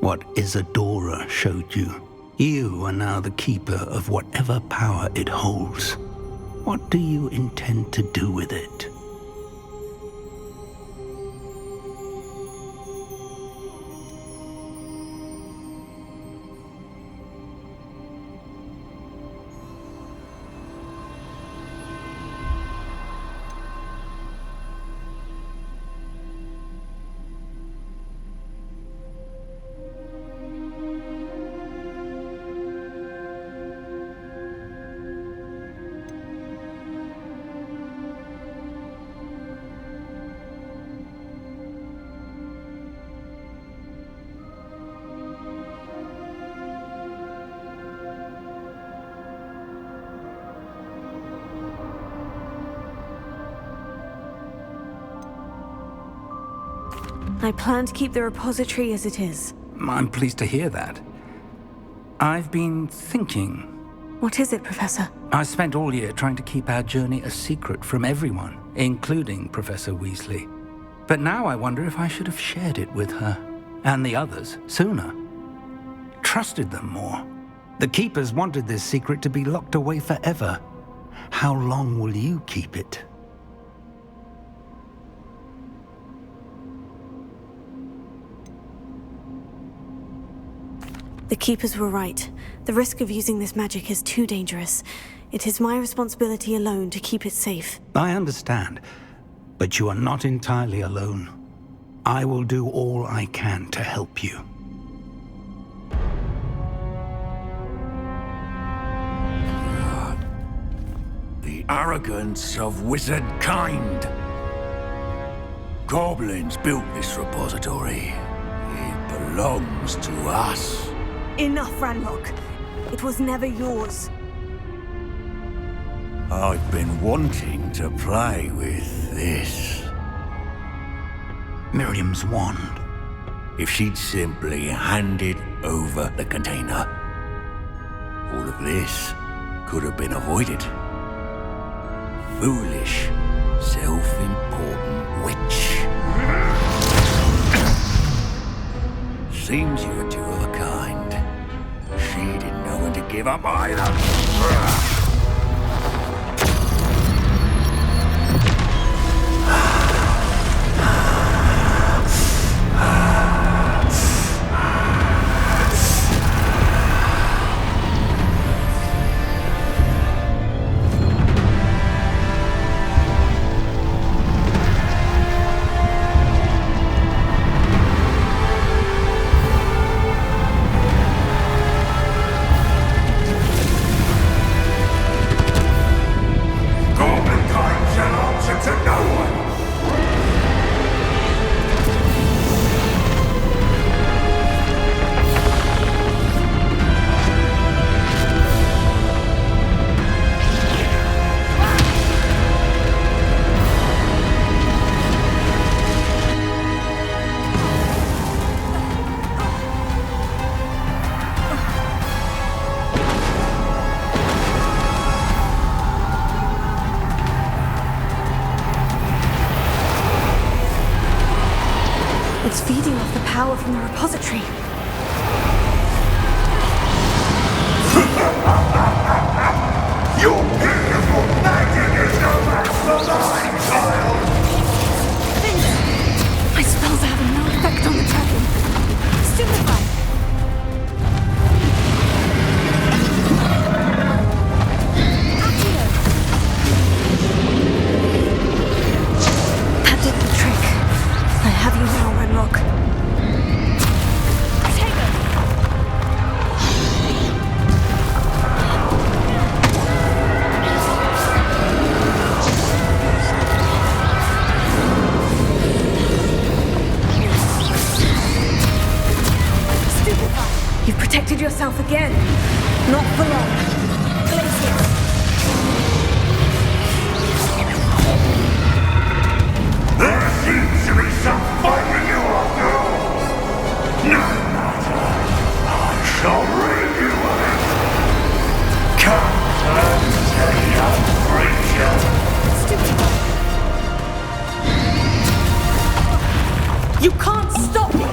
What Isadora showed you. You are now the Keeper of whatever power it holds. What do you intend to do with it? I plan to keep the repository as it is. I'm pleased to hear that. I've been thinking. What is it, Professor? I spent all year trying to keep our journey a secret from everyone, including Professor Weasley. But now I wonder if I should have shared it with her, and the others, sooner. Trusted them more. The Keepers wanted this secret to be locked away forever. How long will you keep it? The Keepers were right. The risk of using this magic is too dangerous. It is my responsibility alone to keep it safe. I understand, but you are not entirely alone. I will do all I can to help you. The arrogance of wizard kind. Goblins built this repository. It belongs to us. Enough, Ranrock. It was never yours. I've been wanting to play with this. Miriam's wand. If she'd simply handed over the container, all of this could have been avoided. Foolish, self-important witch. Seems you were two of a kind. She didn't know when to give up either. It's feeding off the power from the repository. Your beautiful magic is no match for mine, child! My spells are having no effect on the dragon. Stupefy! That did the trick. I have you now, Ranrock. again. Not for long. Glacius. There seems to be some fight with you after all. No matter. I shall rid you of it. Come and say young creature. Stupid. You can't stop me!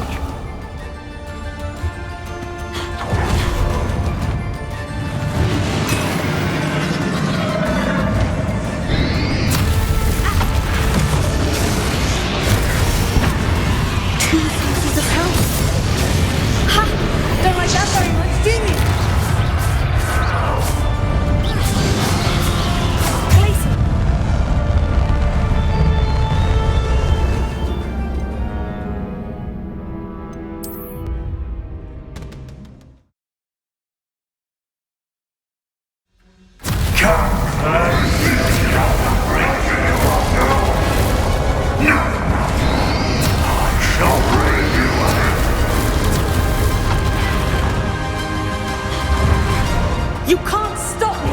You can't stop me!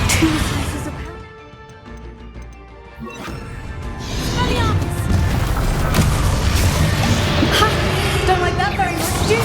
Two slices of ham. Ha! Don't like that very much, do you?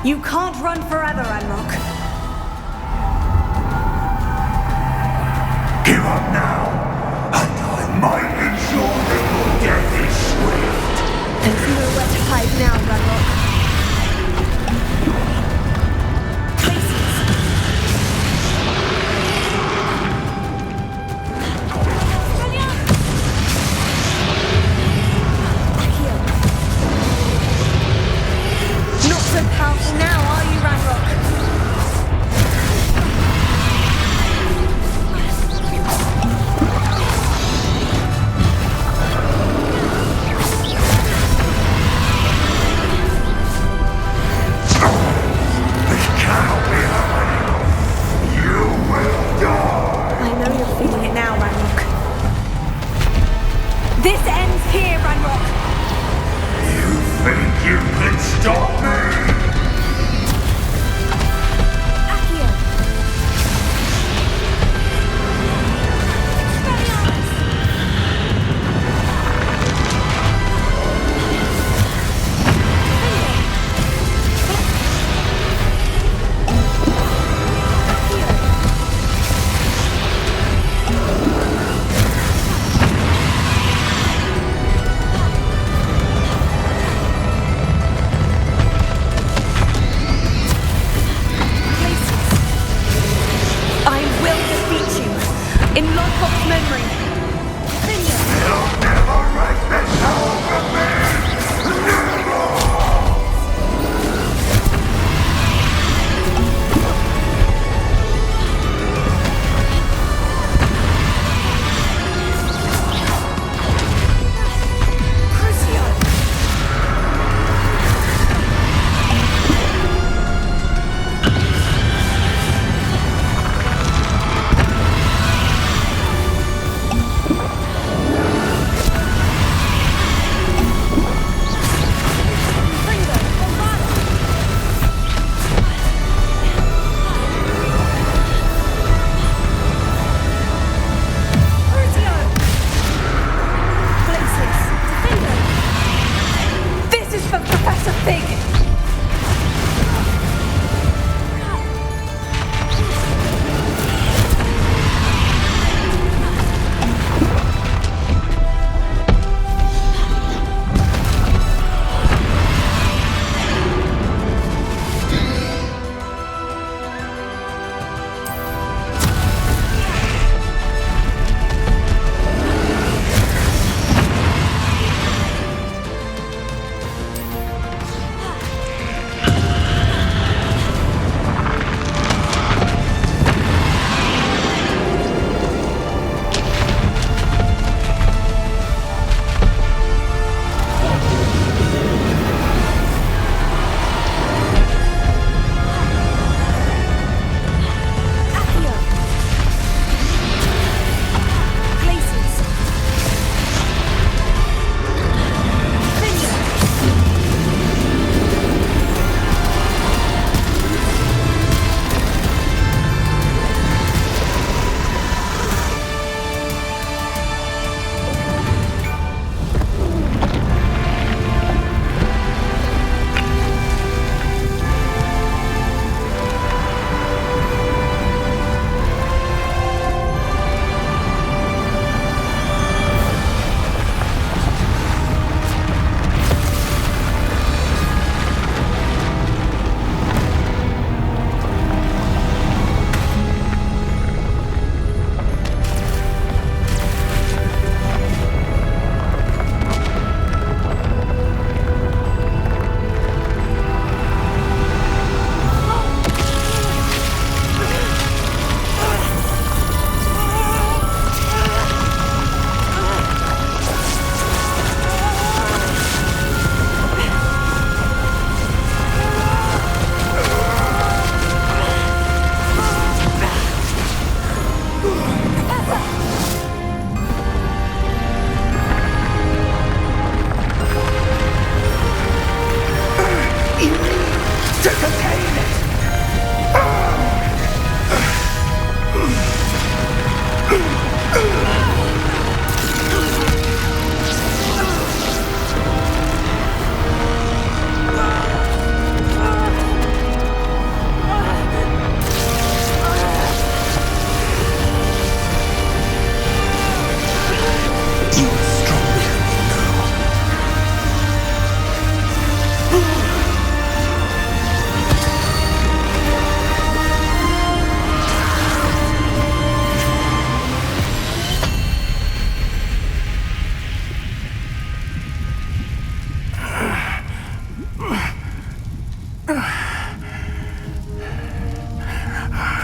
You can't run forever, Ranrock. Give up now, and I might ensure that your death is swift. There's nowhere to hide now, Ranrock. Not so powerful now, are you, Ranrock?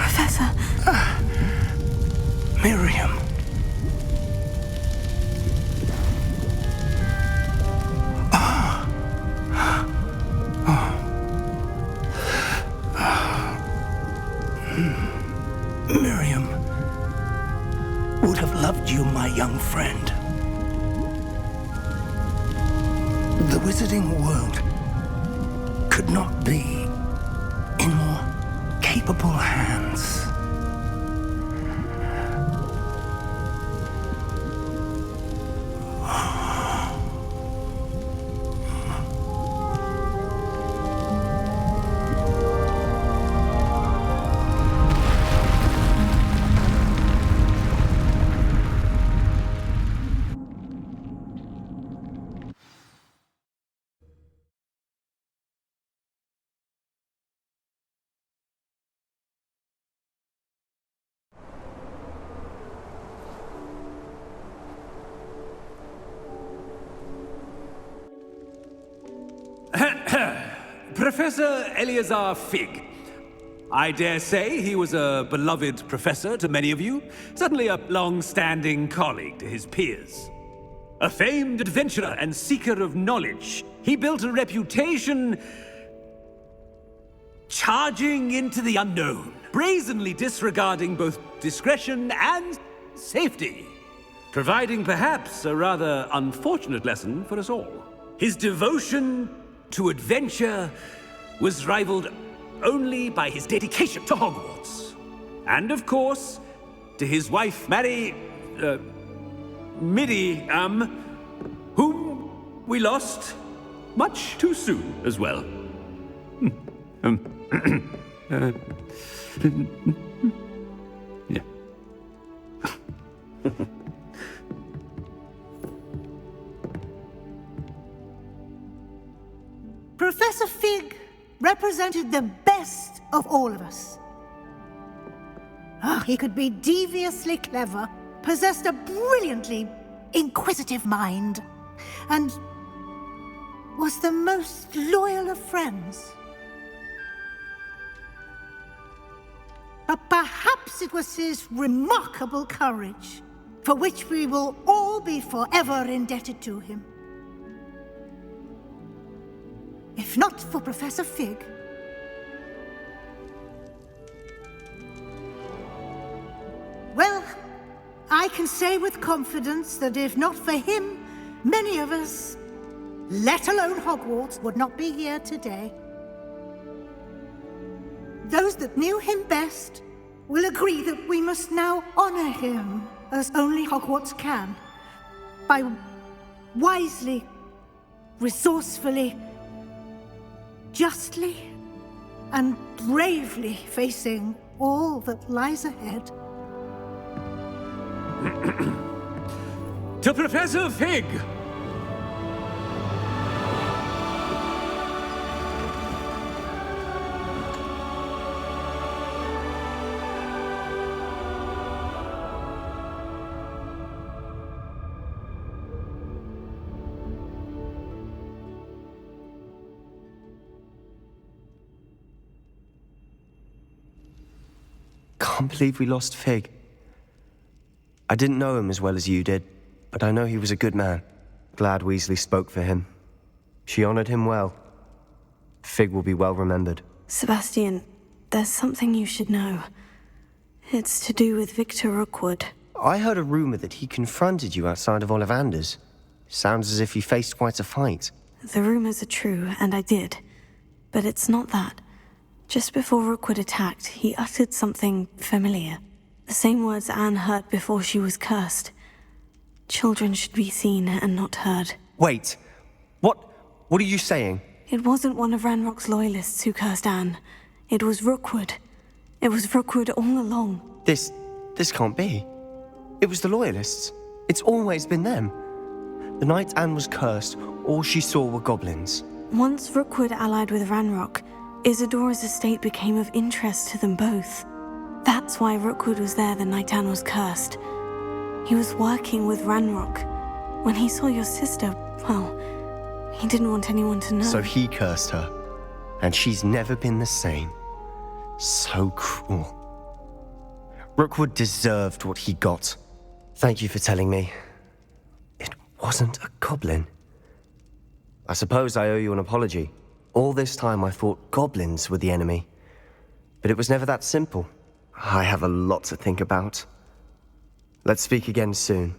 Professor. Miriam. Miriam would have loved you, my young friend. The wizarding world could not be in more capable hands. Professor Eleazar Fig. I dare say he was a beloved professor to many of you, certainly a long-standing colleague to his peers. A famed adventurer and seeker of knowledge, he built a reputation charging into the unknown, brazenly disregarding both discretion and safety, providing perhaps a rather unfortunate lesson for us all. His devotion to adventure was rivaled only by his dedication to Hogwarts. And of course, to his wife, Midi, whom we lost much too soon as well. Yeah. Professor Fig represented the best of all of us. He could be deviously clever, possessed a brilliantly inquisitive mind, and was the most loyal of friends. But perhaps it was his remarkable courage, for which we will all be forever indebted to him. If not for Professor Fig, well, I can say with confidence that if not for him, many of us, let alone Hogwarts, would not be here today. Those that knew him best will agree that we must now honor him as only Hogwarts can, by wisely, resourcefully, justly and bravely facing all that lies ahead. To Professor Fig! Can't believe we lost Fig. I didn't know him as well as you did, but I know he was a good man. Glad Weasley spoke for him. She honored him well. Fig will be well remembered. Sebastian, there's something you should know. It's to do with Victor Rookwood. I heard a rumor that he confronted you outside of Ollivander's. Sounds as if he faced quite a fight. The rumors are true, and I did. But it's not that. Just before Rookwood attacked, he uttered something familiar. The same words Anne heard before she was cursed. Children should be seen and not heard. Wait. What are you saying? It wasn't one of Ranrock's loyalists who cursed Anne. It was Rookwood. It was Rookwood all along. This can't be. It was the loyalists. It's always been them. The night Anne was cursed, all she saw were goblins. Once Rookwood allied with Ranrock, Isadora's estate became of interest to them both. That's why Rookwood was there the night Anne was cursed. He was working with Ranrock. When he saw your sister, well, he didn't want anyone to know. So he cursed her. and she's never been the same. So cruel. Rookwood deserved what he got. Thank you for telling me. It wasn't a goblin. I suppose I owe you an apology. All this time I thought goblins were the enemy. But it was never that simple. I have a lot to think about. Let's speak again soon.